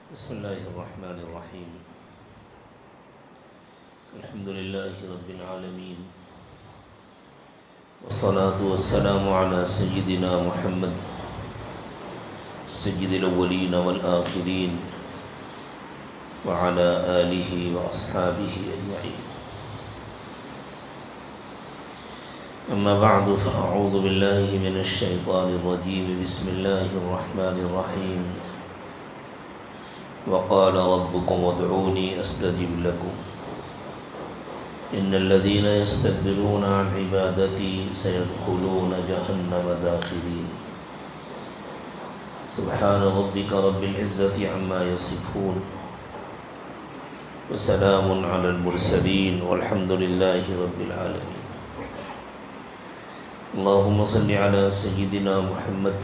بسم الله الرحمن الرحيم. الحمد لله رب العالمين، والصلاة والسلام على سيدنا محمد سيد الأولين والآخرين وعلى آله وأصحابه أجمعين. أما بعد فأعوذ بالله من الشيطان الرجيم. بسم الله الرحمن الرحيم. وقال ربكم ادعوني أستجب لكم إن الذين يستكبرون عن عبادتي سيدخلون جهنم داخرين. سبحان ربك رب العزة عما يصفون وسلام على المرسلين والحمد لله رب العالمين. اللهم صل على سيدنا محمد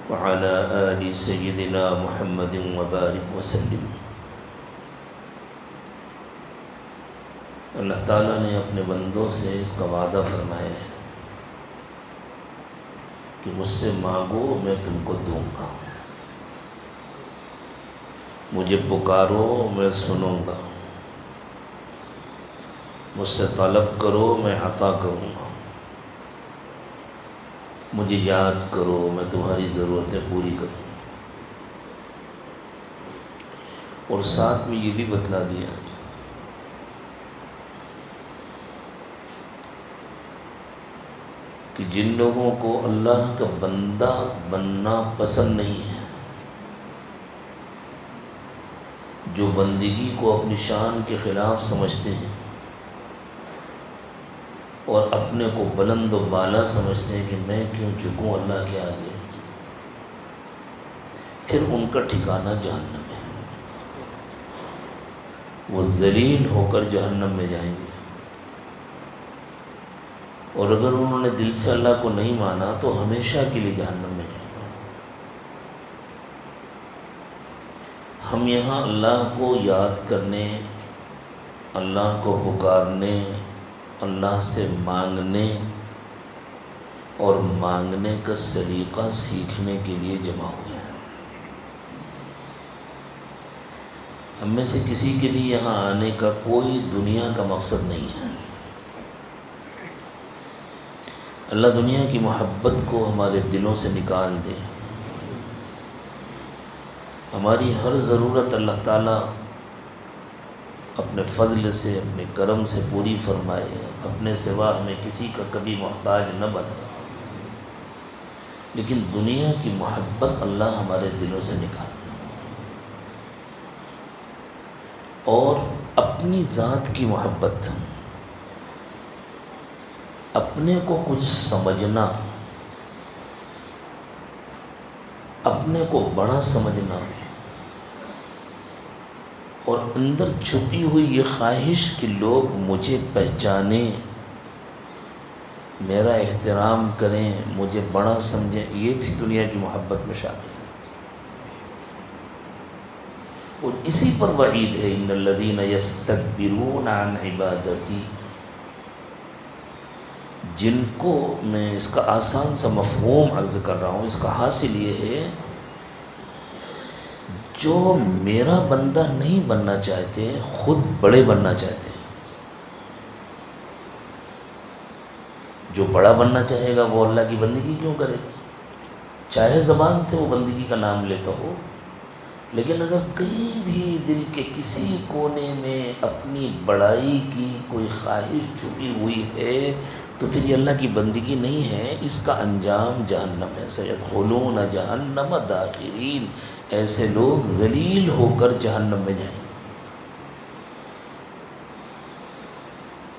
وعلى آل سيدنا محمد وبارك وسلم. اللہ تعالیٰ نے اپنے بندوں سے اس کا وعدہ فرمایا ہے کہ مجھ سے مانگو میں تم کو دوں گا، مجھے پکارو میں سنوں گا، مجھ سے طلب کرو میں عطا کروں گا، مجھے یاد کرو میں تمہاری ضرورتیں پوری کروں. اور ساتھ میں یہ بھی بتلا دیا کہ جن لوگوں کو اللہ کا بندہ بننا پسند نہیں ہے، جو بندگی کو اپنی شان کے خلاف سمجھتے ہیں اور اپنے کو بلند و بالا سمجھتے ہیں کہ میں کیوں جھکوں اللہ کے آگے، پھر ان کا ٹھکانہ جہنم ہے. وہ ذلیل ہو کر جہنم میں جائیں گے. اور اگر انہوں نے دل سے اللہ کو نہیں مانا تو ہمیشہ کے لیے جہنم میں جائیں گے. ہم یہاں اللہ کو یاد کرنے، اللہ کو پکارنے، اللہ سے مانگنے اور مانگنے کا سلیقہ سیکھنے کے لیے جمع ہوئے ہیں. ہم میں سے کسی کے بھی یہاں آنے کا کوئی دنیا کا مقصد نہیں ہے. اللہ دنیا کی محبت کو ہمارے دلوں سے نکال دے. ہماری ہر ضرورت اللہ تعالیٰ اپنے فضل سے، اپنے کرم سے پوری فرمائے. اپنے سوا ہمیں کسی کا کبھی محتاج نہ بنائے. لیکن دنیا کی محبت اللہ ہمارے دلوں سے نکال دے. اور اپنی ذات کی محبت، اپنے کو کچھ سمجھنا، اپنے کو بڑا سمجھنا اور اندر چھپی ہوئی یہ خواہش کہ لوگ مجھے پہچانیں، میرا احترام کریں، مجھے بڑا سمجھیں، یہ بھی دنیا کی محبت میں شامل ہے. اور اسی پر وعید ہے ان الذین یستکبرون عن عبادتی. جن کو میں اس کا آسان سا مفہوم عرض کر رہا ہوں، اس کا حاصل یہ ہے جو میرا بندہ نہیں بننا چاہتے، خود بڑے بننا چاہتے ہیں. جو بڑا بننا چاہے گا وہ اللہ کی بندگی کیوں کرے گا؟ چاہے زبان سے وہ بندگی کا نام لیتا ہو، لیکن اگر کہیں بھی دل کے کسی کونے میں اپنی بڑائی کی کوئی خواہش چھپی ہوئی ہے تو پھر یہ اللہ کی بندگی نہیں ہے. اس کا انجام جہنم ہے. سیدخلون جہنم داخرین. ایسے لوگ ذلیل ہو کر جہنم میں جائیں.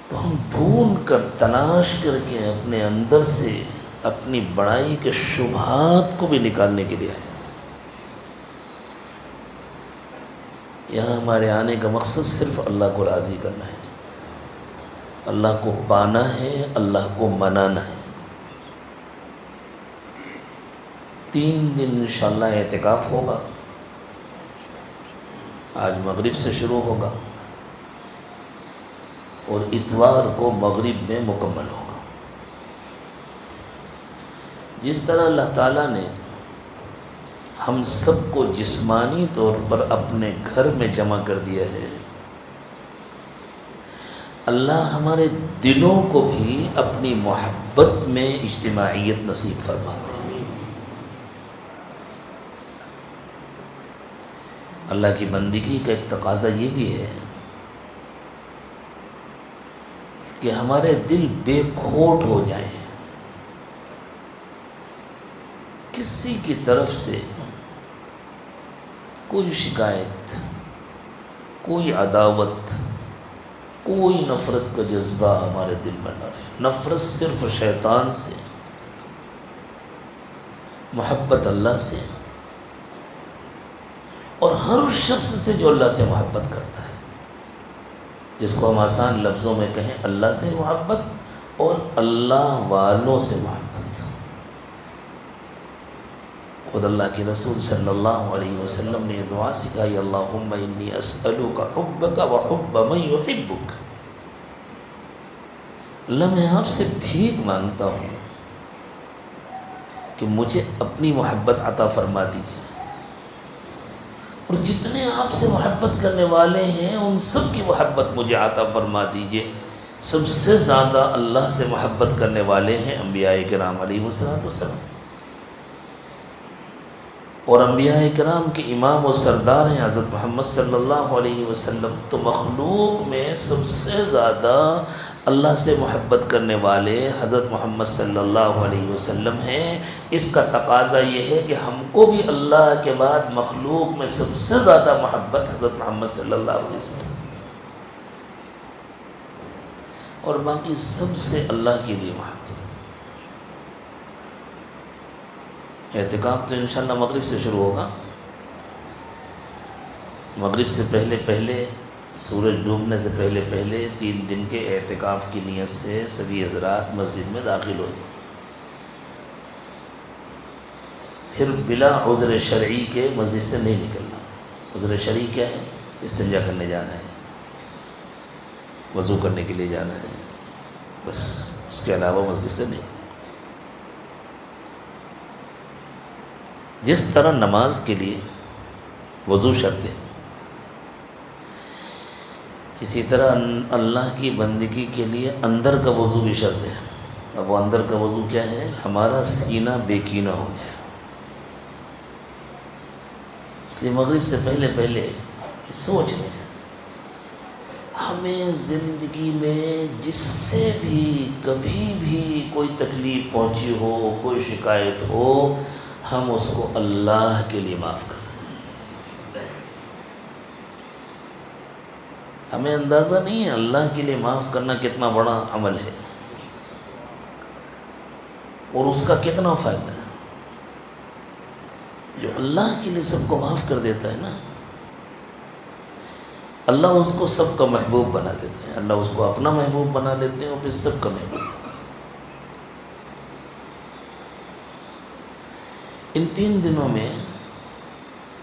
تو ہم ڈھونڈ کر تلاش کر کے اپنے اندر سے اپنی بڑائی کے شبہات کو بھی نکالنے کے لیے آئے. یہاں ہمارے آنے کا مقصد صرف اللہ کو راضی کرنا ہے، اللہ کو پانا ہے، اللہ کو منانا ہے. 3 دن انشاءاللہ اعتکاف ہوگا. آج مغرب سے شروع ہوگا اور اتوار کو مغرب میں مکمل ہوگا. جس طرح اللہ تعالیٰ نے ہم سب کو جسمانی طور پر اپنے گھر میں جمع کر دیا ہے، اللہ ہمارے دلوں کو بھی اپنی محبت میں اجتماعیت نصیب فرما دے۔ اللہ کی بندگی کا ایک تقاضا یہ بھی ہے کہ ہمارے دل بے کھوٹ ہو جائیں، کسی کی طرف سے کوئی شکایت، کوئی عداوت، کوئی نفرت کا جذبہ ہمارے دل میں نہ رہے۔ نفرت صرف شیطان سے، محبت اللہ سے، اور ہر اس شخص سے جو اللہ سے محبت کرتا ہے، جس کو ہم آسان لفظوں میں کہیں اللہ سے محبت اور اللہ والوں سے محبت۔ خود اللہ کے رسول صلی اللہ علیہ وسلم نے یہ دعا سکھائی، اللہم انی اسألک حبک وحب من یحبک۔ اللہ میں آپ سے بھیک مانگتا ہوں کہ مجھے اپنی محبت عطا فرما دیجیے، اور جتنے آپ سے محبت کرنے والے ہیں ان سب کی محبت مجھے عطا فرما دیجیے۔ سب سے زیادہ اللہ سے محبت کرنے والے ہیں انبیاء کرام علیہ السلام، اور انبیاء کرام کے امام و سردار ہیں حضرت محمد صلی اللہ علیہ وسلم۔ تو مخلوق میں سب سے زیادہ اللہ سے محبت کرنے والے حضرت محمد صلی اللہ علیہ وسلم ہیں۔ اس کا تقاضا یہ ہے کہ ہم کو بھی اللہ کے بعد مخلوق میں سب سے زیادہ محبت حضرت محمد صلی اللہ علیہ وسلم، اور باقی سب سے اللہ کے لیے محبت۔ اعتکاف تو انشاءاللہ مغرب سے شروع ہوگا، مغرب سے پہلے سورج ڈوبنے سے پہلے 3 دن کے اعتکاف کی نیت سے سبھی حضرات مسجد میں داخل ہو جائیں، پھر بلا عذر شرعی کے مسجد سے نہیں نکلنا۔ عذر شرعی کیا ہے؟ استنجا کرنے جانا ہے، وضو کرنے کے لیے جانا ہے، بس اس کے علاوہ مسجد سے نہیں۔ جس طرح نماز کے لیے وضو شرط ہے، اسی طرح اللہ کی بندگی کے لیے اندر کا وضو بھی شرط ہے۔ اب وہ اندر کا وضو کیا ہے؟ ہمارا سینہ بے کینہ ہو جائے۔ اس لیے مغرب سے پہلے سوچ لیں، ہمیں زندگی میں جس سے بھی کبھی بھی کوئی تکلیف پہنچی ہو، کوئی شکایت ہو، ہم اس کو اللہ کے لیے معاف کریں۔ ہمیں اندازہ نہیں ہے اللہ کے لیے معاف کرنا کتنا بڑا عمل ہے، اور اس کا کتنا فائدہ ہے۔ جو اللہ کے لیے سب کو معاف کر دیتا ہے نا، اللہ اس کو سب کا محبوب بنا دیتے ہیں، اللہ اس کو اپنا محبوب بنا لیتے ہیں، اور پھر سب کا محبوب۔ ان 3 دنوں میں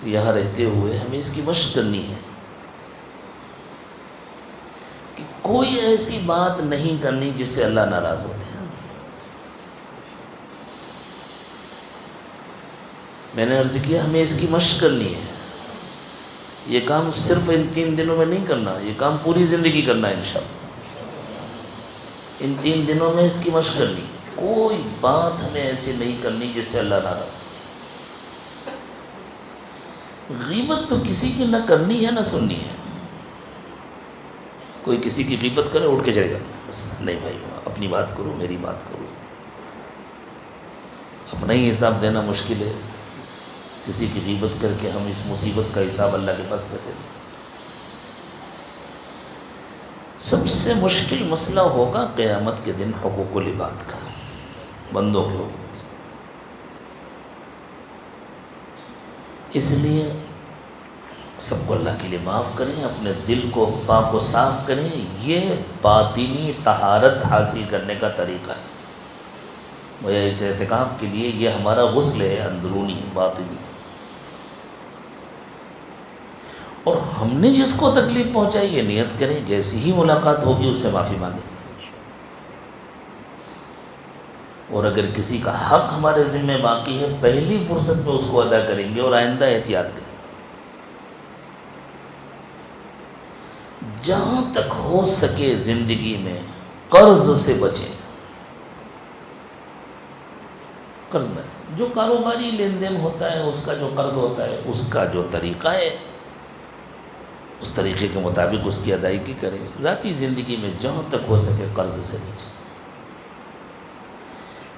یہاں رہتے ہوئے ہمیں اس کی مشق کرنی ہے کہ کوئی ایسی بات نہیں کرنی جس سے اللہ ناراض ہوتے ہیں۔ میں نے عرض کیا ہمیں اس کی مشق کرنی ہے، یہ کام صرف ان 3 دنوں میں نہیں کرنا، یہ کام پوری زندگی کرنا ہے انشاءاللہ۔ ان 3 دنوں میں اس کی مشق کرنی ہے، کوئی بات ہمیں ایسی نہیں کرنی جس سے اللہ ناراض۔ غیبت تو کسی کی نہ کرنی ہے نہ سننی ہے۔ کوئی کسی کی غیبت کرے اٹھ کے چلے جاتا، بس نہیں بھائی اپنی بات کرو، میری بات کرو۔ اپنا ہی حساب دینا مشکل ہے، کسی کی غیبت کر کے ہم اس مصیبت کا حساب اللہ کے پاس کیسے دیں؟ سب سے مشکل مسئلہ ہوگا قیامت کے دن حقوق العباد کا، بندوں کے حقوق۔ اس لیے سب کو اللہ کے لیے معاف کریں، اپنے دل کو پاک و صاف کریں، یہ باطنی طہارت حاصل کرنے کا طریقہ ہے۔ گویا اس اعتکاف کے لیے یہ ہمارا غسل ہے، اندرونی باطنی۔ اور ہم نے جس کو تکلیف پہنچائی یہ نیت کریں، جیسی ہی ملاقات ہوگی اس سے معافی مانگیں۔ اور اگر کسی کا حق ہمارے ذمہ باقی ہے پہلی فرصت میں اس کو ادا کریں گے اور آئندہ احتیاط کریں گے۔ جہاں تک ہو سکے زندگی میں قرض سے بچیں۔ قرض میں جو کاروباری لین دین ہوتا ہے اس کا جو قرض ہوتا ہے اس کا جو طریقہ ہے اس طریقے کے مطابق اس کی ادائیگی کریں۔ ذاتی زندگی میں جہاں تک ہو سکے قرض سے بچیں۔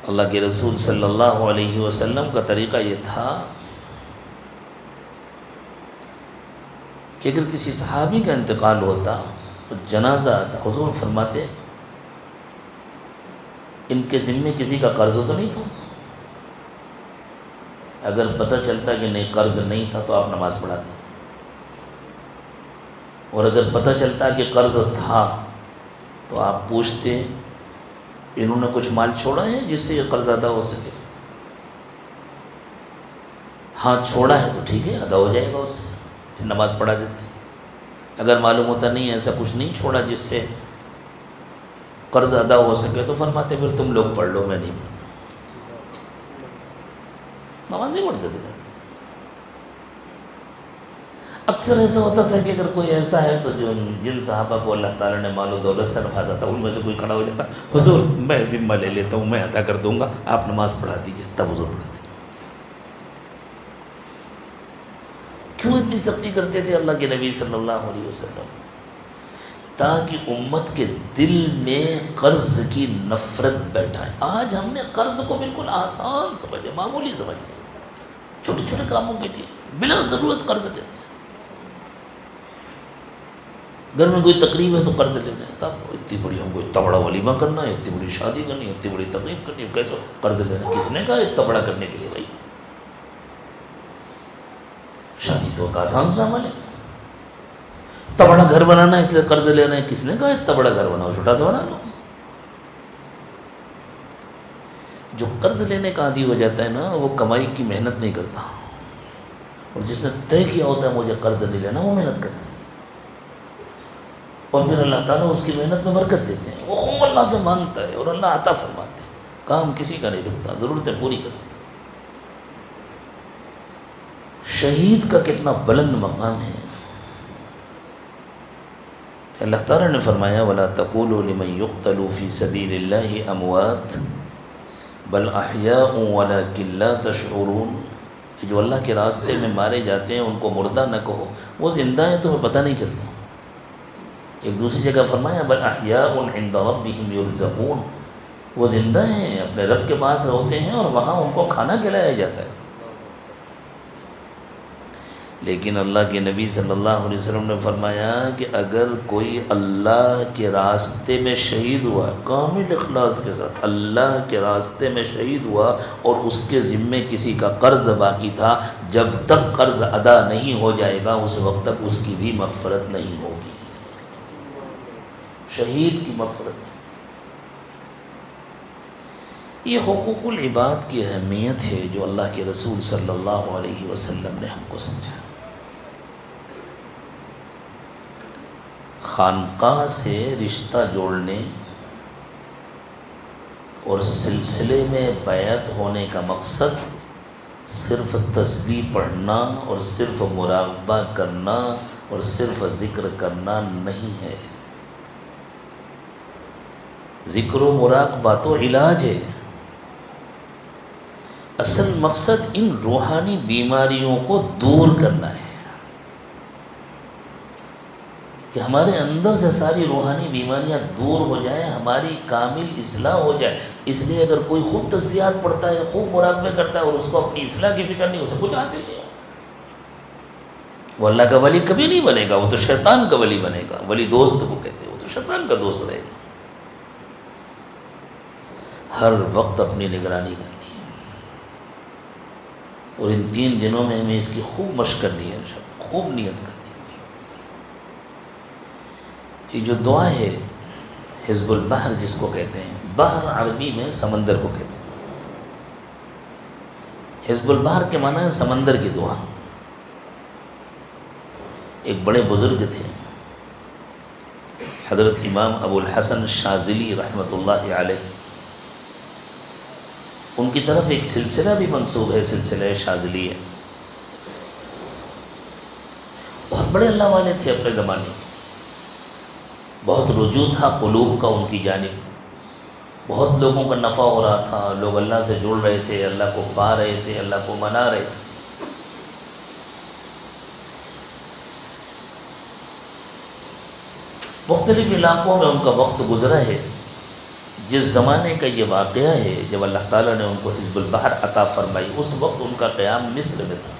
اللہ کے رسول صلی اللہ علیہ وسلم کا طریقہ یہ تھا کہ اگر کسی صحابی کا انتقال ہوتا جنازہ آتا، حضور فرماتے ان کے ذمے کسی کا قرض تو نہیں تھا؟ اگر پتہ چلتا کہ نہیں قرض نہیں تھا تو آپ نماز پڑھاتے، اور اگر پتہ چلتا کہ قرض تھا تو آپ پوچھتے انہوں نے کچھ مال چھوڑا ہے جس سے یہ قرض ادا ہو سکے؟ ہاں چھوڑا ہے تو ٹھیک ہے، ادا ہو جائے گا اس سے، پھر نماز پڑھا دیتے۔ اگر معلوم ہوتا نہیں ایسا کچھ نہیں چھوڑا جس سے قرض ادا ہو سکے تو فرماتے پھر تم لوگ پڑھ لو، میں نہیں پڑھتا، نماز نہیں پڑھتے تھے۔ اکثر ایسا ہوتا تھا کہ اگر کوئی ایسا ہے تو جن صحابہ کو اللہ تعالیٰ نے مال و دولت سے نوازا تھا ان میں سے کوئی کھڑا ہو جاتا، حضور میں ذمہ لے لیتا ہوں، میں ادا کر دوں گا، آپ نماز پڑھا دیجیے، تب حضور پڑھاتے۔ کیوں اتنی سختی کرتے تھے اللہ کے نبی صلی اللہ علیہ وسلم؟ تاکہ امت کے دل میں قرض کی نفرت بیٹھائے۔ آج ہم نے قرض کو بالکل آسان سمجھے، معمولی سمجھے، چھوٹے چھوٹے کاموں کے لیے بلا ضرورت قرض لیتے ہیں۔ گھر میں کوئی تقریب ہے تو قرض لینا ہے، صاحب اتنی بڑی ہم کو اتنا بڑا ولیمہ کرنا ہے، اتنی بڑی شادی کرنی ہے، اتنی بڑی تقریب کرنی ہے، کیسے قرض لینا ہے؟ کس نے کہا اتنا بڑا کرنے کے لیے؟ بھائی شادی تو ایک آسان سا عمل ہے، اتنا بڑا گھر بنانا ہے اس لیے قرض لینا ہے، کس نے کہا اتنا بڑا گھر بناؤ، چھوٹا سا بنا لو۔ جو قرض لینے کا عادی ہو جاتا ہے نا وہ کمائی کی محنت نہیں کرتا، اور جس نے طے کیا ہوتا ہے مجھے قرض نہیں لینا وہ محنت کرتا ہے، اور پھر اللہ تعالیٰ اس کی محنت میں برکت دیتے ہیں، وہ خوب اللہ سے مانگتا ہے اور اللہ عطا فرماتے ہیں، کام کسی کا نہیں رکتا، ضرورتیں پوری کرتے ہیں۔ شہید کا کتنا بلند مقام ہے، اللہ تعالیٰ نے فرمایا وَلَا تَقُولُوا لِمَنْ يُقْتَلُ فِي سَبِيلِ اللَّهِ أَمْوَاتٌ بَلْ أَحْيَاءٌ وَلَكِنْ لَا تَشْعُرُونَ، جو اللہ کے راستے میں مارے جاتے ہیں ان کو مردہ نہ کہو، وہ زندہ ہیں تمہیں پتہ نہیں چلتا۔ ایک دوسری جگہ فرمایا بَلْ أَحْيَاءٌ عِنْدَ رَبِّهِمْ يُرْزَقُونَ، وہ زندہ ہیں اپنے رب کے پاس ہوتے ہیں اور وہاں ان کو کھانا کھلایا جاتا ہے۔ لیکن اللہ کے نبی صلی اللہ علیہ وسلم نے فرمایا کہ اگر کوئی اللہ کے راستے میں شہید ہوا، کامل اخلاص کے ساتھ اللہ کے راستے میں شہید ہوا اور اس کے ذمے کسی کا قرض باقی تھا، جب تک قرض ادا نہیں ہو جائے گا اس وقت تک اس کی بھی مغفرت نہیں ہوگی، شہید کی مغفرت۔ یہ حقوق العباد کی اہمیت ہے جو اللہ کے رسول صلی اللہ علیہ وسلم نے ہم کو سمجھا۔ خانقاہ سے رشتہ جوڑنے اور سلسلے میں بیعت ہونے کا مقصد صرف تسبیح پڑھنا اور صرف مراقبہ کرنا اور صرف ذکر کرنا نہیں ہے۔ ذکر و مراقبہ تو علاج ہے، اصل مقصد ان روحانی بیماریوں کو دور کرنا ہے کہ ہمارے اندر سے ساری روحانی بیماریاں دور ہو جائیں، ہماری کامل اصلاح ہو جائے۔ اس لیے اگر کوئی خوب تسبیحات پڑھتا ہے، خوب مراقبے کرتا ہے اور اس کو اپنی اصلاح کی فکر نہیں، اسے کچھ حاصل نہیں، وہ اللہ کا ولی کبھی نہیں بنے گا، وہ تو شیطان کا ولی بنے گا۔ ولی دوست کو کہتے ہیں، وہ تو شیطان کا دوست رہے گا۔ ہر وقت اپنی نگرانی کرنی ہے، اور ان 3 دنوں میں ہمیں اس کی خوب مشق کرنی ہے، خوب نیت کرنی ہے۔ یہ جو دعا ہے حزب البحر جس کو کہتے ہیں، بحر عربی میں سمندر کو کہتے ہیں، حزب البحر کے معنی ہے سمندر کی دعا۔ ایک بڑے بزرگ تھے حضرت امام ابو الحسن شاذلی رحمۃ اللہ علیہ، ان کی طرف ایک سلسلہ بھی منسوب ہے، سلسلہ شاذلی ہے. بہت بڑے اللہ والے تھے اپنے زمانے، بہت رجوع تھا قلوب کا ان کی جانب، بہت لوگوں کا نفع ہو رہا تھا، لوگ اللہ سے جڑ رہے تھے، اللہ کو پا رہے تھے، اللہ کو منا رہے تھے. مختلف علاقوں میں ان کا وقت گزرا ہے. جس زمانے کا یہ واقعہ ہے جب اللہ تعالیٰ نے ان کو حزب البحر عطا فرمائی، اس وقت ان کا قیام مصر میں تھا.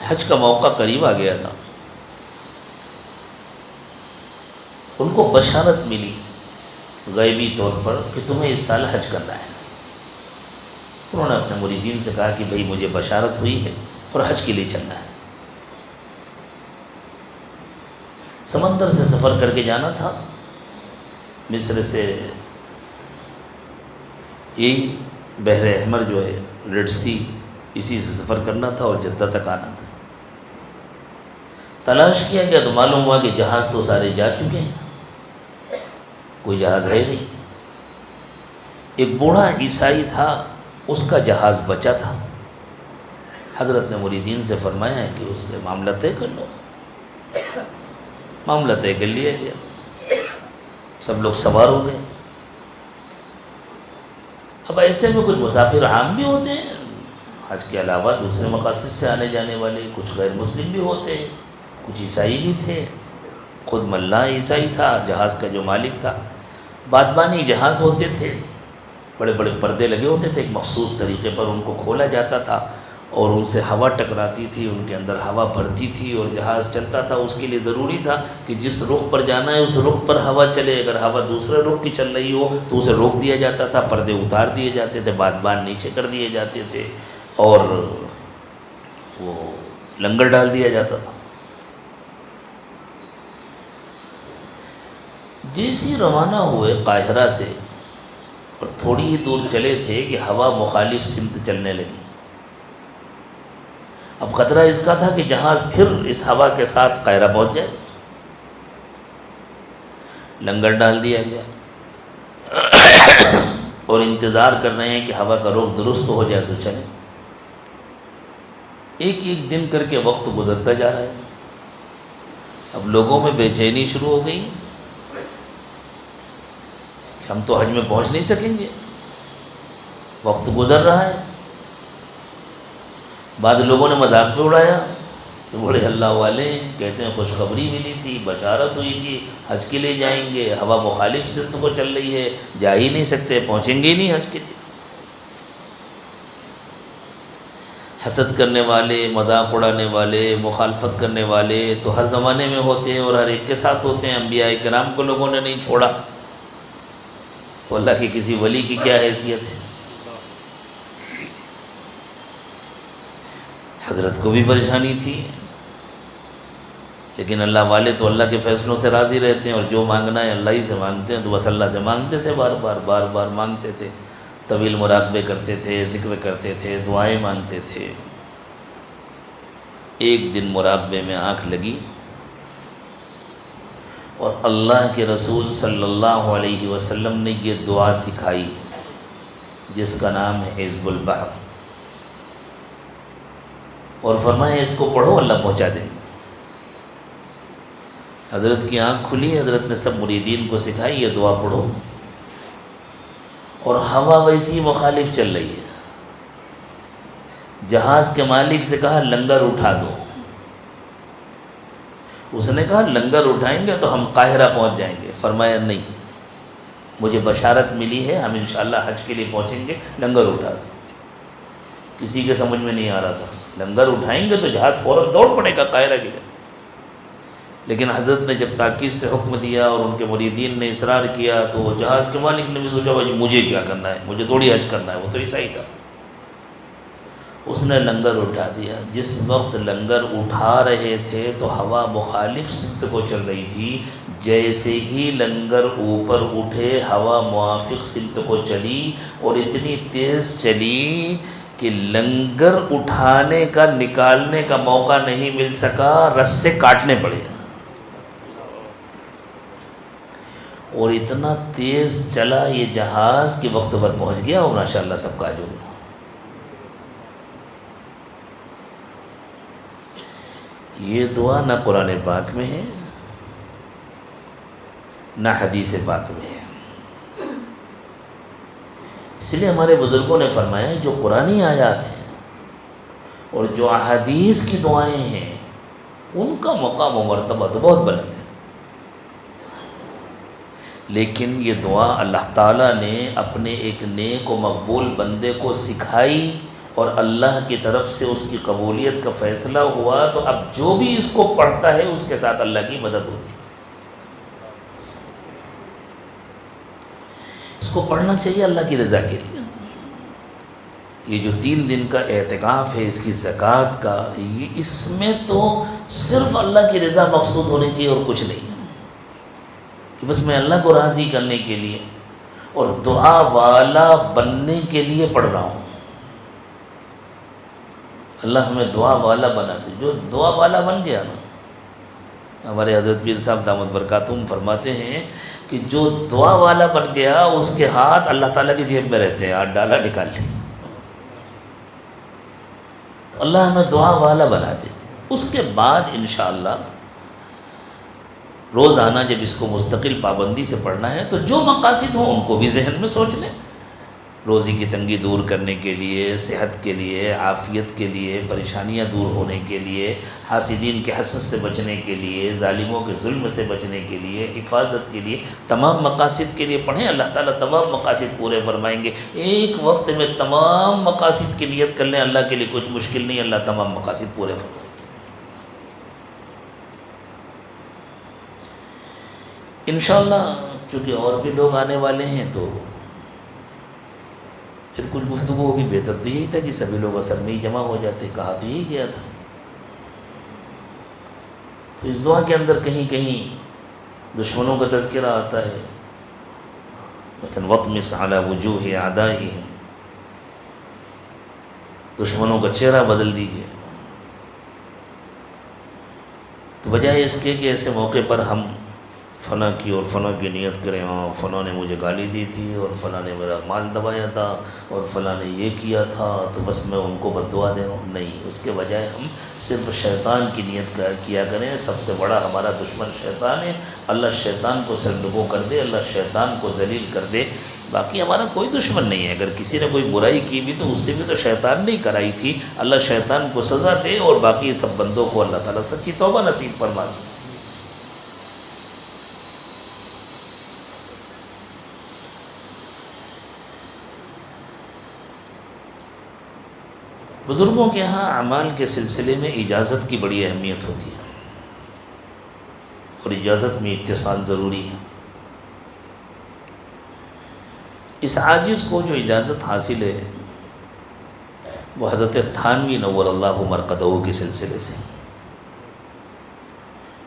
حج کا موقع قریب آ گیا تھا. ان کو بشارت ملی غیبی طور پر کہ تمہیں اس سال حج کرنا ہے. انہوں نے اپنے مریدین سے کہا کہ بھئی مجھے بشارت ہوئی ہے اور حج کے لیے چلنا ہے. سمندر سے سفر کر کے جانا تھا، مصر سے یہی بحر احمر جو ہے ریڈ سی، اسی سے سفر کرنا تھا اور جدہ تک آنا تھا. تلاش کیا گیا تو معلوم ہوا کہ جہاز تو سارے جا چکے ہیں، کوئی جہاز ہے نہیں. ایک بوڑھا عیسائی تھا، اس کا جہاز بچا تھا. حضرت نے مریدین سے فرمایا ہے کہ اس سے معاملہ طے کر لو. معاملہ طے کر لیا گیا، سب لوگ سوار ہو گئے. اب ایسے میں کچھ مسافر عام بھی ہوتے ہیں، حج کے علاوہ دوسرے مقاصد سے آنے جانے والے، کچھ غیر مسلم بھی ہوتے ہیں، کچھ عیسائی بھی تھے. خود ملا عیسائی تھا، جہاز کا جو مالک تھا. بادبانی جہاز ہوتے تھے، بڑے بڑے پردے لگے ہوتے تھے، ایک مخصوص طریقے پر ان کو کھولا جاتا تھا اور ان سے ہوا ٹکراتی تھی، ان کے اندر ہوا بھرتی تھی اور جہاز چلتا تھا. اس کے لیے ضروری تھا کہ جس رخ پر جانا ہے اس رخ پر ہوا چلے. اگر ہوا دوسرے رخ کی چل رہی ہو تو اسے روک دیا جاتا تھا، پردے اتار دیے جاتے تھے، بادبان نیچے کر دیے جاتے تھے اور وہ لنگر ڈال دیا جاتا تھا. جیسی روانہ ہوئے قاہرہ سے اور تھوڑی ہی دور چلے تھے کہ ہوا مخالف سمت چلنے لگی. اب خطرہ اس کا تھا کہ جہاز پھر اس ہوا کے ساتھ قاہرہ پہنچ جائے. لنگر ڈال دیا گیا اور انتظار کر رہے ہیں کہ ہوا کا رخ درست ہو جائے تو چلے. ایک ایک دن کر کے وقت گزرتا جا رہا ہے. اب لوگوں میں بے چینی شروع ہو گئی، ہم تو حج میں پہنچ نہیں سکیں گے، وقت گزر رہا ہے. بعض لوگوں نے مذاق پہ اڑایا کہ بڑے اللہ والے کہتے ہیں خوشخبری ملی تھی، بشارت ہوئی تھی، حج کے لیے جائیں گے، ہوا مخالف سمت کو چل رہی ہے، جا ہی نہیں سکتے، پہنچیں گے ہی نہیں حج کے لیے. حسد کرنے والے، مذاق اڑانے والے، مخالفت کرنے والے تو ہر زمانے میں ہوتے ہیں اور ہر ایک کے ساتھ ہوتے ہیں. انبیاء کرام کو لوگوں نے نہیں چھوڑا تو اللہ کی کسی ولی کی کیا حیثیت ہے. حضرت کو بھی پریشانی تھی، لیکن اللہ والے تو اللہ کے فیصلوں سے راضی رہتے ہیں اور جو مانگنا ہے اللہ ہی سے مانگتے ہیں. تو بس اللہ سے مانگتے تھے، بار بار مانگتے تھے، طویل مراقبے کرتے تھے، ذکر کرتے تھے، دعائیں مانگتے تھے. ایک دن مراقبے میں آنکھ لگی اور اللہ کے رسول صلی اللہ علیہ وسلم نے یہ دعا سکھائی جس کا نام ہے حزب البحر، اور فرمایا اس کو پڑھو اللہ پہنچا دیں گے. حضرت کی آنکھ کھلی، حضرت نے سب مریدین کو سکھائی یہ دعا پڑھو، اور ہوا ویسی مخالف چل رہی ہے. جہاز کے مالک سے کہا لنگر اٹھا دو. اس نے کہا لنگر اٹھائیں گے تو ہم قاہرہ پہنچ جائیں گے. فرمایا نہیں، مجھے بشارت ملی ہے ہم انشاءاللہ حج کے لیے پہنچیں گے، لنگر اٹھا دو. کسی کے سمجھ میں نہیں آ رہا تھا، لنگر اٹھائیں گے تو جہاز فوراً دوڑ پڑے گا قاہرہ کی طرف. لیکن حضرت نے جب تاکید سے حکم دیا اور ان کے مریدین نے اصرار کیا تو جہاز کے مالک نے بھی سوچا بھائی مجھے کیا کرنا ہے، مجھے تھوڑی حج کرنا ہے، وہ تو عیسائی تھا. اس نے لنگر اٹھا دیا. جس وقت لنگر اٹھا رہے تھے تو ہوا مخالف سمت کو چل رہی تھی. جیسے ہی لنگر اوپر اٹھے ہوا موافق سمت کو چلی اور اتنی تیز چلی کہ لنگر اٹھانے کا نکالنے کا موقع نہیں مل سکا، رسے کاٹنے پڑے. اور اتنا تیز چلا یہ جہاز کہ وقت پر پہنچ گیا اور ماشاءاللہ سب کاج ہو گیا۔ یہ دعا نہ قرآن پاک میں ہے نہ حدیث پاک میں ہے۔ اس لیے ہمارے بزرگوں نے فرمایا جو قرآنی آیات ہیں اور جو احادیث کی دعائیں ہیں ان کا مقام و مرتبہ تو بہت بلند ہے، لیکن یہ دعا اللہ تعالیٰ نے اپنے ایک نیک و مقبول بندے کو سکھائی اور اللہ کی طرف سے اس کی قبولیت کا فیصلہ ہوا، تو اب جو بھی اس کو پڑھتا ہے اس کے ساتھ اللہ کی مدد ہوتی ہے۔ اس کو پڑھنا چاہیے اللہ کی رضا کے لیے۔ یہ جو 3 دن کا اعتکاف ہے، اس کی زکوٰۃ کا، یہ اس میں تو صرف اللہ کی رضا مقصود ہونی چاہیے اور کچھ نہیں، کہ بس میں اللہ کو راضی کرنے کے لیے اور دعا والا بننے کے لیے پڑھ رہا ہوں۔ اللہ ہمیں دعا والا بنا دے۔ جو دعا والا بن گیا نا، ہمارے حضرت پیر صاحب دامت برکاتہم فرماتے ہیں کہ جو دعا والا بن گیا اس کے ہاتھ اللہ تعالیٰ کی جیب میں رہتے ہیں، ہاتھ ڈالا نکال لیں۔ اللہ ہمیں دعا والا بنا دے۔ اس کے بعد انشاءاللہ روزانہ جب اس کو مستقل پابندی سے پڑھنا ہے تو جو مقاصد ہوں ان کو بھی ذہن میں سوچ لیں، روزی کی تنگی دور کرنے کے لیے، صحت کے لیے، عافیت کے لیے، پریشانیاں دور ہونے کے لیے، حاسدین کے حسد سے بچنے کے لیے، ظالموں کے ظلم سے بچنے کے لیے، حفاظت کے لیے، تمام مقاصد کے لیے پڑھیں۔ اللہ تعالیٰ تمام مقاصد پورے فرمائیں گے۔ ایک وقت میں تمام مقاصد کی نیت کر لیں، اللہ کے لیے کچھ مشکل نہیں، اللہ تمام مقاصد پورے فرمائیں گے۔ انشاءاللہ چونکہ اور بھی لوگ آنے والے ہیں تو پھر کچھ گفتگو ہوگی۔ بہتر تو یہی تھا کہ سبھی لوگ اصل میں ہی جمع ہو جاتے، کہا تو یہی گیا تھا۔ تو اس دعا کے اندر کہیں کہیں دشمنوں کا تذکرہ آتا ہے، مثلا وَطْمِسْ عَلَى وُجُوهِ أَعْدَائِهِمْ، دشمنوں کا چہرہ بدل دیجئے۔ تو بجائے اس کے کہ ایسے موقع پر ہم فلاں کی اور فلاں کی نیت کریں، ہاں فلاں نے مجھے گالی دی تھی اور فلاں نے میرا مال دبایا تھا اور فلاں نے یہ کیا تھا تو بس میں ان کو بد دعا دے رہا ہوں، نہیں، اس کے بجائے ہم صرف شیطان کی نیت کیا کریں۔ سب سے بڑا ہمارا دشمن شیطان ہے، اللہ شیطان کو سرنگو کر دے، اللہ شیطان کو ذلیل کر دے۔ باقی ہمارا کوئی دشمن نہیں ہے، اگر کسی نے کوئی برائی کی بھی تو اس سے بھی تو شیطان نے کرائی تھی، اللہ شیطان کو سزا دے اور باقی سب بندوں کو اللہ تعالیٰ سچی توبہ نصیب فرما دے۔ بزرگوں کے ہاں اعمال کے سلسلے میں اجازت کی بڑی اہمیت ہوتی ہے اور اجازت میں اتصال ضروری ہے۔ اس عاجز کو جو اجازت حاصل ہے وہ حضرت تھانوی نور اللہ مرقدہ کے سلسلے سے،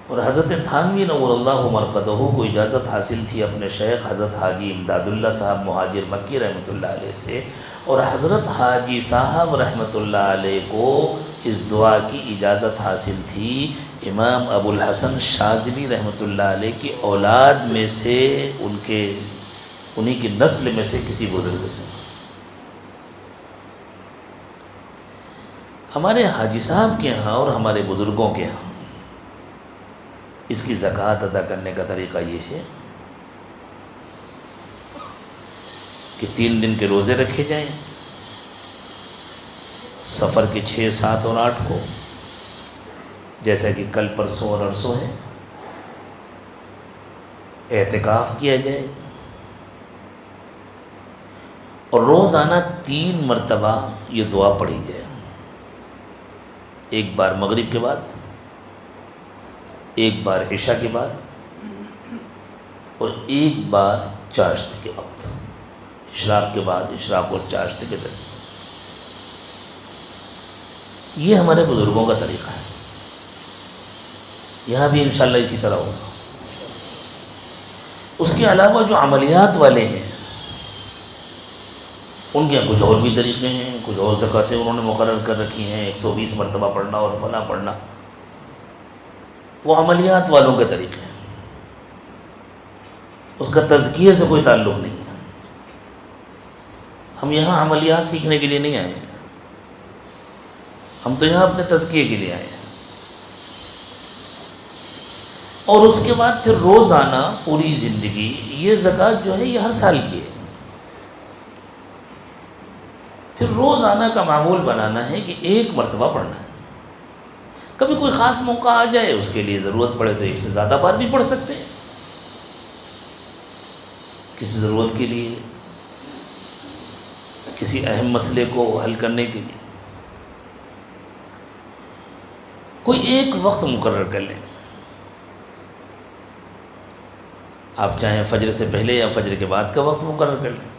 اور حضرت تھانوی نور اللہ مرقدہ کو اجازت حاصل تھی اپنے شیخ حضرت حاجی امداد اللہ صاحب مہاجر مکی رحمۃ اللہ علیہ سے، اور حضرت حاجی صاحب رحمۃ اللہ علیہ کو اس دعا کی اجازت حاصل تھی امام ابو الحسن شاذلی رحمۃ اللہ علیہ کی اولاد میں سے، انہی کی نسل میں سے کسی بزرگ سے۔ ہمارے حاجی صاحب کے ہاں اور ہمارے بزرگوں کے ہاں اس کی زکوٰۃ ادا کرنے کا طریقہ یہ ہے کہ 3 دن کے روزے رکھے جائیں، سفر کے 6، 7 اور 8 کو، جیسا کہ کل پرسوں اور ارسوں ہے، اعتکاف کیا جائے اور روزانہ 3 مرتبہ یہ دعا پڑھی جائے، ایک بار مغرب کے بعد، ایک بار عشاء کے بعد اور ایک بار چاشت کے وقت، اشراق کے بعد، اشراق اور چاشت کے درمیان۔ یہ ہمارے بزرگوں کا طریقہ ہے، یہاں بھی انشاءاللہ اسی طرح ہوگا۔ اس کے علاوہ جو عملیات والے ہیں ان کے کچھ اور بھی طریقے ہیں، کچھ اور زکوٰۃیں انہوں نے مقرر کر رکھی ہیں، 120 مرتبہ پڑھنا اور فلاں پڑھنا، وہ عملیات والوں کے طریقے ہیں۔ اس کا تزکیے سے کوئی تعلق نہیں ہے. ہم یہاں عملیات سیکھنے کے لیے نہیں آئے ہیں، ہم تو یہاں اپنے تزکیے کے لیے آئے ہیں. اور اس کے بعد پھر روزانہ پوری زندگی یہ زکوٰۃ جو ہے یہ ہر سال کی ہے. پھر روزانہ کا معمول بنانا ہے کہ ایک مرتبہ پڑھنا ہے. کبھی کوئی خاص موقع آ جائے، اس کے لیے ضرورت پڑے تو ایک سے زیادہ بار بھی پڑھ سکتے ہیں، کسی ضرورت کے لیے، کسی اہم مسئلے کو حل کرنے کے لیے. کوئی ایک وقت مقرر کر لیں. آپ چاہیں فجر سے پہلے یا فجر کے بعد کا وقت مقرر کر لیں،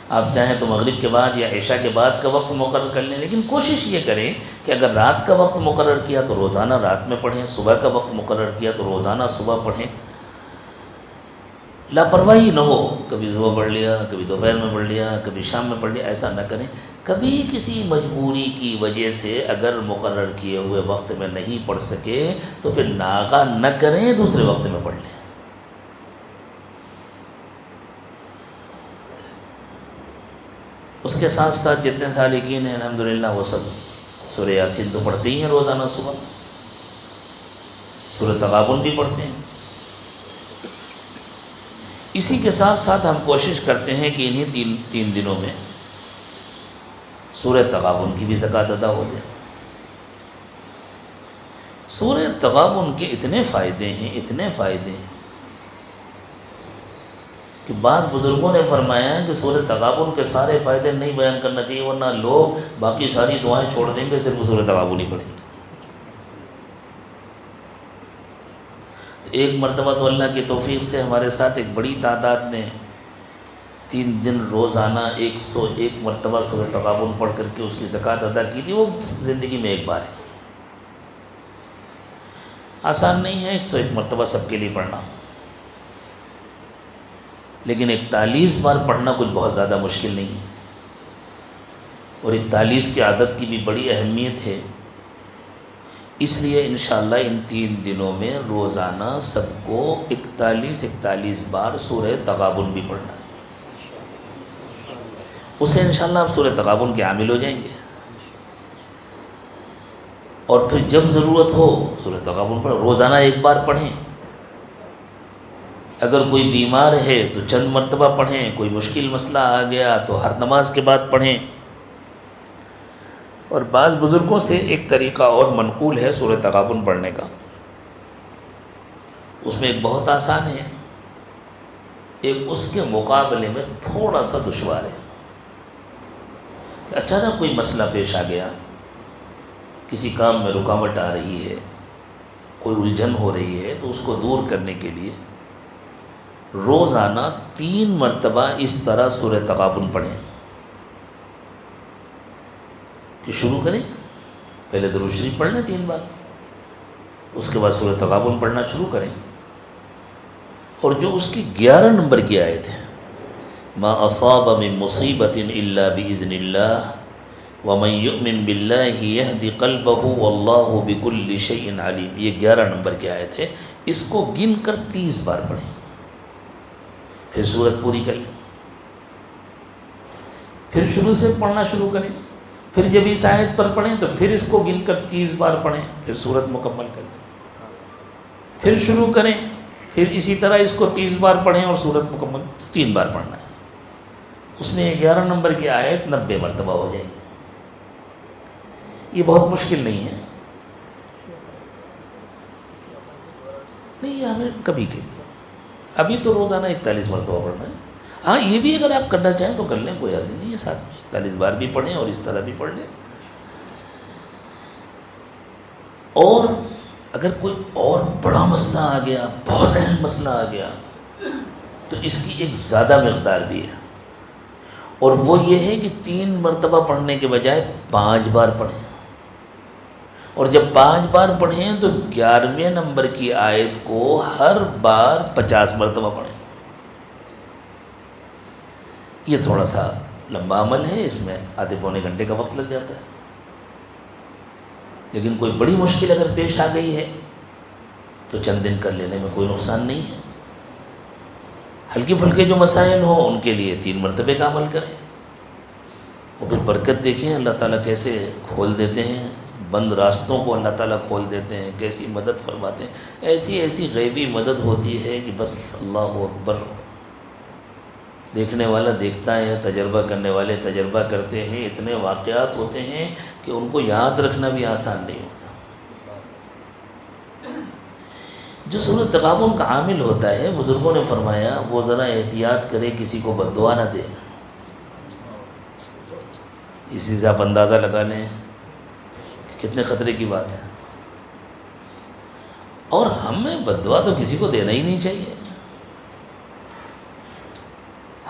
آپ چاہیں تو مغرب کے بعد یا عشاء کے بعد کا وقت مقرر کر لیں. لیکن کوشش یہ کریں کہ اگر رات کا وقت مقرر کیا تو روزانہ رات میں پڑھیں، صبح کا وقت مقرر کیا تو روزانہ صبح پڑھیں. لاپرواہی نہ ہو، کبھی صبح پڑھ لیا، کبھی دوپہر میں پڑھ لیا، کبھی شام میں پڑھ لیا، ایسا نہ کریں. کبھی کسی مجبوری کی وجہ سے اگر مقرر کیے ہوئے وقت میں نہیں پڑھ سکے تو پھر ناغہ نہ کریں، دوسرے وقت میں پڑھ لیں. اس کے ساتھ ساتھ جتنے سالکین ہیں الحمدللہ وہ سب سورہ یاسین تو پڑھتے ہی ہیں روزانہ صبح، سورہ تغابن بھی پڑھتے ہیں. اسی کے ساتھ ساتھ ہم کوشش کرتے ہیں کہ انہی تین دنوں میں سورہ تغابن کی بھی زکوٰۃ ادا ہو جائے. سورہ تغابن کے اتنے فائدے ہیں کہ بعض بزرگوں نے فرمایا ہے کہ سورہ تغابن کے سارے فائدے نہیں بیان کرنا چاہیے، ورنہ لوگ باقی ساری دعائیں چھوڑ دیں گے، صرف سورہ تغابن ہی پڑھیں گے. ایک مرتبہ تو اللہ کی توفیق سے ہمارے ساتھ ایک بڑی تعداد نے 3 دن روزانہ 101 مرتبہ سورہ تغابن پڑھ کر کے اس کی زکوٰۃ ادا کی تھی. وہ زندگی میں ایک بار ہے، آسان نہیں ہے 101 مرتبہ سب کے لیے پڑھنا، لیکن 41 بار پڑھنا کچھ بہت زیادہ مشکل نہیں ہے. اور 41 کی عادت کی بھی بڑی اہمیت ہے. اس لیے انشاءاللہ ان 3 دنوں میں روزانہ سب کو 41 بار سورہ تغابن بھی پڑھنا ہے. اسے انشاءاللہ آپ سورہ تغابن کے عامل ہو جائیں گے. اور پھر جب ضرورت ہو سورہ تغابن پڑھیں، روزانہ 1 بار پڑھیں. اگر کوئی بیمار ہے تو چند مرتبہ پڑھیں، کوئی مشکل مسئلہ آ گیا تو ہر نماز کے بعد پڑھیں. اور بعض بزرگوں سے ایک طریقہ اور منقول ہے سورہ تغابن پڑھنے کا، اس میں ایک بہت آسان ہے، ایک اس کے مقابلے میں تھوڑا سا دشوار ہے. کہ اچانک کوئی مسئلہ پیش آ گیا، کسی کام میں رکاوٹ آ رہی ہے، کوئی الجھن ہو رہی ہے، تو اس کو دور کرنے کے لیے روزانہ 3 مرتبہ اس طرح سورہ تغابن پڑھیں. کہ شروع کریں، پہلے درود شریف پڑھ لیں 3 بار، اس کے بعد سورہ تغابن پڑھنا شروع کریں. اور جو اس کی 11 نمبر کی آیت ہے، ما اصاب من مصیبت الا باذن اللہ ومن یؤمن باللہ یہد قلبہ واللہ بکل شیء علیم، یہ 11 نمبر کی آیت ہے. اس کو گن کر 30 بار پڑھیں، پھر سورت پوری کر لیں، پھر شروع سے پڑھنا شروع کریں. پھر جب اس آیت پر پڑھیں تو پھر اس کو گن کر 30 بار پڑھیں، پھر سورت مکمل کر لیں. پھر شروع کریں، پھر اسی طرح اس کو 30 بار پڑھیں اور سورت مکمل 3 بار پڑھنا ہے. اس میں 11 نمبر کی آیت 90 مرتبہ ہو جائے گی. یہ بہت مشکل نہیں ہے، نہیں یہ ہمیں کبھی کے لیے، ابھی تو روزانہ 41 مرتبہ پڑھنا ہے. ہاں یہ بھی اگر آپ کرنا چاہیں تو کر لیں، کوئی حرج نہیں ہے، ساتھ میں 41 بار بھی پڑھیں اور اس طرح بھی پڑھ لیں. اور اگر کوئی اور بڑا مسئلہ آ گیا، بہت اہم مسئلہ آ گیا، تو اس کی ایک زیادہ مقدار بھی ہے، اور وہ یہ ہے کہ 3 مرتبہ پڑھنے کے بجائے 5 بار پڑھیں. اور جب 5 بار پڑھیں تو 11ویں نمبر کی آیت کو ہر بار 50 مرتبہ پڑھیں. یہ تھوڑا سا لمبا عمل ہے، اس میں آدھے پونے گھنٹے کا وقت لگ جاتا ہے، لیکن کوئی بڑی مشکل اگر پیش آ گئی ہے تو چند دن کر لینے میں کوئی نقصان نہیں ہے. ہلکے پھلکے جو مسائل ہوں ان کے لیے 3 مرتبے کا عمل کریں، اور پھر برکت دیکھیں اللہ تعالیٰ کیسے کھول دیتے ہیں، بند راستوں کو اللہ تعالیٰ کھول دیتے ہیں، کیسی مدد فرماتے ہیں۔ ایسی ایسی غیبی مدد ہوتی ہے کہ بس اللہ اکبر، دیکھنے والا دیکھتا ہے، تجربہ کرنے والے تجربہ کرتے ہیں، اتنے واقعات ہوتے ہیں کہ ان کو یاد رکھنا بھی آسان نہیں ہوتا۔ جو سورۃ تغابن کا عامل ہوتا ہے، بزرگوں نے فرمایا وہ ذرا احتیاط کرے کسی کو بد دعا نہ دے۔ اسی سے آپ اندازہ لگا لیں کہ کتنے خطرے کی بات ہے، اور ہمیں بد دعا تو کسی کو دینا ہی نہیں چاہیے۔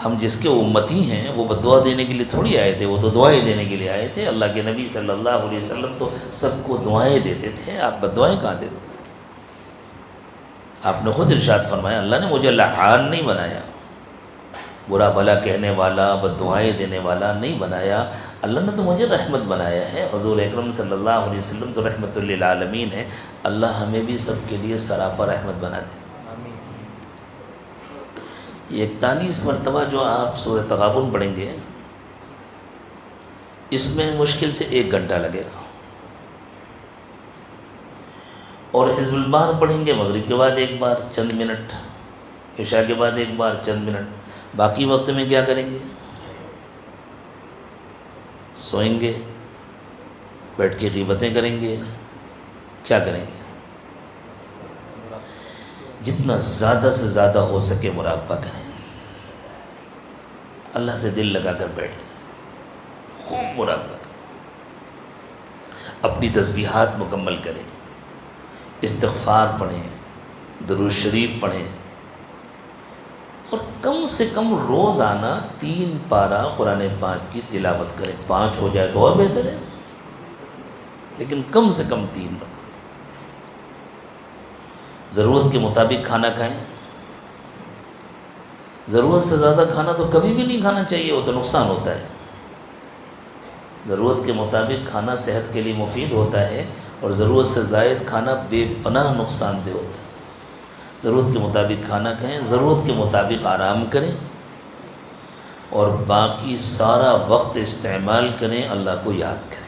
ہم جس کے امتی ہیں وہ بد دعا دینے کے لیے تھوڑی آئے تھے، وہ تو دعائیں دینے کے لیے آئے تھے۔ اللہ کے نبی صلی اللہ علیہ وسلم تو سب کو دعائیں دیتے تھے، آپ بد دعائیں کہاں دیتے؟ آپ نے خود ارشاد فرمایا اللہ نے مجھے لعان نہیں بنایا، برا بھلا کہنے والا، بد دعائیں دینے والا نہیں بنایا، اللہ نے تو مجھے رحمت بنایا ہے۔ حضور اکرم صلی اللہ علیہ وسلم تو رحمت للعالمین ہے، اللہ ہمیں بھی سب کے لیے سراپا رحمت بنا دے۔ یہ 41 مرتبہ جو آپ سورۃ تغابن پڑھیں گے، اس میں مشکل سے 1 گھنٹہ لگے گا، اور حزب البحر پڑھیں گے مغرب کے بعد 1 بار چند منٹ، عشاء کے بعد 1 بار چند منٹ، باقی وقت میں کیا کریں گے؟ سوئیں گے، بیٹھ کے غیبتیں کریں گے، کیا کریں گے؟ جتنا زیادہ سے زیادہ ہو سکے مراقبہ کریں، اللہ سے دل لگا کر بیٹھیں، خوب مراقبہ کریں، اپنی تسبیحات مکمل کریں، استغفار پڑھیں، درود شریف پڑھیں، اور کم سے کم روزانہ 3 پارہ قرآن پاک کی تلاوت کریں۔ 5 ہو جائے تو اور بہتر ہے، لیکن کم سے کم 3 مرتبہ۔ ضرورت کے مطابق کھانا کھائیں، ضرورت سے زیادہ کھانا تو کبھی بھی نہیں کھانا چاہیے، وہ تو نقصان ہوتا ہے۔ ضرورت کے مطابق کھانا صحت کے لیے مفید ہوتا ہے، اور ضرورت سے زائد کھانا بے پناہ نقصان دہ ہوتا ہے۔ ضرورت کے مطابق کھانا کھائیں، ضرورت کے مطابق آرام کریں، اور باقی سارا وقت استعمال کریں اللہ کو یاد کریں۔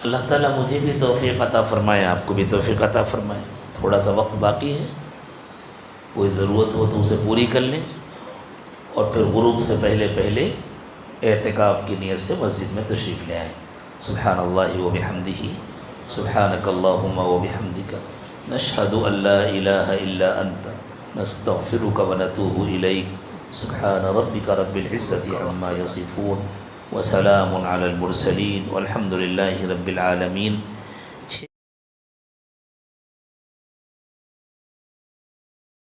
اللہ تعالیٰ مجھے بھی توفیق عطا فرمائے، آپ کو بھی توفیق عطا فرمائے۔ تھوڑا سا وقت باقی ہے، کوئی ضرورت ہو تو اسے پوری کر لیں، اور پھر غروب سے پہلے اعتکاف کی نیت سے مسجد میں تشریف لے آئیں۔ سبحان اللہ و بحمدہ، سبحانک اللہم و بحمدک، نشہد ان لا الہ الا انت، نستغفرک و نتوب الیک۔ سبحان ربک رب العزت عما یصفون، وسلام علی المرسلین، والحمد للہ رب العالمین۔